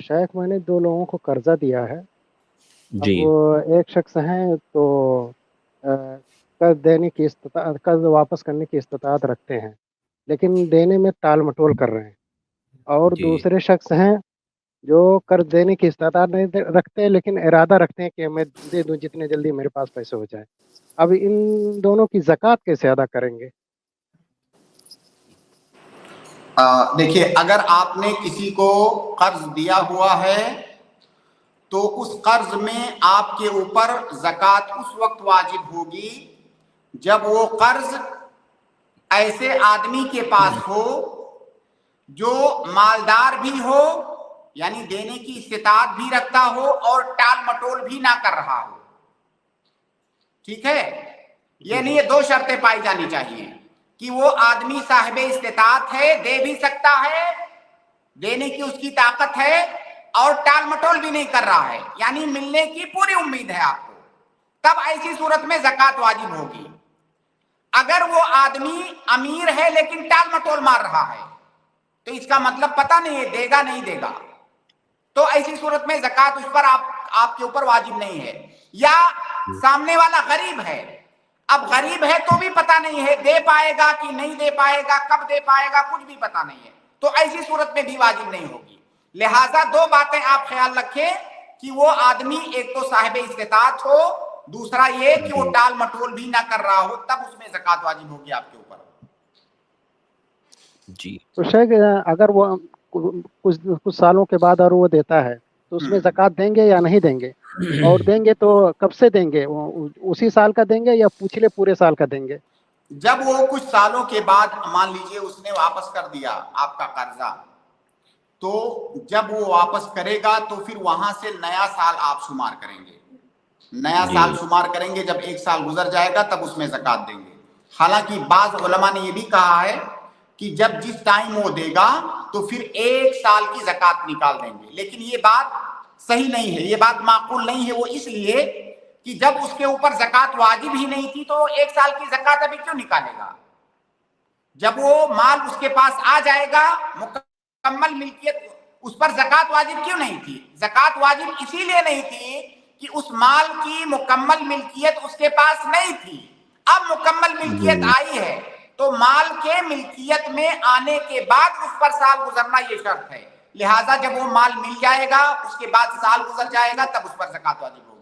शेख मैंने 2 लोगों को कर्जा दिया है। अब جی वो एक शख्स हैं तो कर्ज देने की कर्ज वापस करने की इस्तिताअत रखते हैं, लेकिन देने में टाल-मटोल कर रहे हैं। और جی दूसरे शख्स हैं जो कर्ज देने की इस्तिताअत नहीं रखते हैं, लेकिन इरादा रखते हैं कि मैं दे दूँ जितने जल्दी मेरे पास पैसे हो जाएँ। अब इन दोनों की ज़कात कैसे अदा करेंगे? देखिए, अगर आपने किसी को कर्ज दिया हुआ है तो उस कर्ज में आपके ऊपर ज़कात उस वक्त वाजिब होगी जब वो कर्ज ऐसे आदमी के पास हो जो मालदार भी हो, यानी देने की इस्तिताअत भी रखता हो और टाल मटोल भी ना कर रहा हो। ठीक है, यानी ये 2 शर्तें पाई जानी चाहिए कि वो आदमी साहिब इस्तिताअत है, दे भी सकता है, देने की उसकी ताकत है और टाल मटोल भी नहीं कर रहा है, यानी मिलने की पूरी उम्मीद है आपको, तब ऐसी सूरत में ज़कात वाजिब होगी। अगर वो आदमी अमीर है लेकिन टाल मटोल मार रहा है तो इसका मतलब पता नहीं है देगा नहीं देगा, तो ऐसी सूरत में ज़कात उस पर आपके ऊपर वाजिब नहीं है। या सामने वाला गरीब है, अब गरीब है तो भी पता नहीं है दे पाएगा कि नहीं दे पाएगा, कब दे पाएगा, कुछ भी पता नहीं है, तो ऐसी सूरत में भी वाजिब नहीं होगी। लिहाजा 2 बातें आप ख्याल रखें कि वो आदमी एक तो साहिब इस्तिताअत हो, दूसरा ये कि वो टाल मटोल भी ना कर रहा हो, तब उसमें ज़कात वाजिब होगी आपके ऊपर। جی तो शेख अगर वो कुछ सालों के बाद और वो देता है, तो उसमें ज़कात देंगे या नहीं देंगे? और देंगे तो कब से देंगे? उसी साल का देंगे या पिछले पूरे साल का देंगे? जब वो कुछ सालों के बाद मान लीजिए उसने वापस कर दिया आपका कर्जा, तो जब वो वापस करेगा तो फिर वहां से नया साल आप शुमार करेंगे, नया جی साल शुमार करेंगे। जब 1 साल गुजर जाएगा तब उसमें ज़कात देंगे। हालांकि बाज़ उलमा ने ये भी कहा है कि जब जिस टाइम वो देगा तो फिर 1 साल की ज़कात निकाल देंगे, लेकिन ये बात सही नहीं है, ये बात माकूल नहीं है। वो इसलिए कि जब उसके ऊपर ज़कात वाजिब ही नहीं थी तो 1 साल की ज़कात अभी क्यों निकालेगा? जब वो माल उसके पास आ जाएगा, मुकम्मल मिल्कियत, उस पर ज़कात वाजिब क्यों नहीं थी? ज़कात वाजिब इसीलिए नहीं थी कि उस माल की मुकम्मल मिल्कियत उसके पास नहीं थी। अब मुकम्मल मिल्कियत आई है तो माल के मिल्कियत में आने के बाद उस पर साल गुजरना ये शर्त है। लिहाजा जब वो माल मिल जाएगा उसके बाद साल गुजर जाएगा तब उस पर ज़कात वाजिब होगी।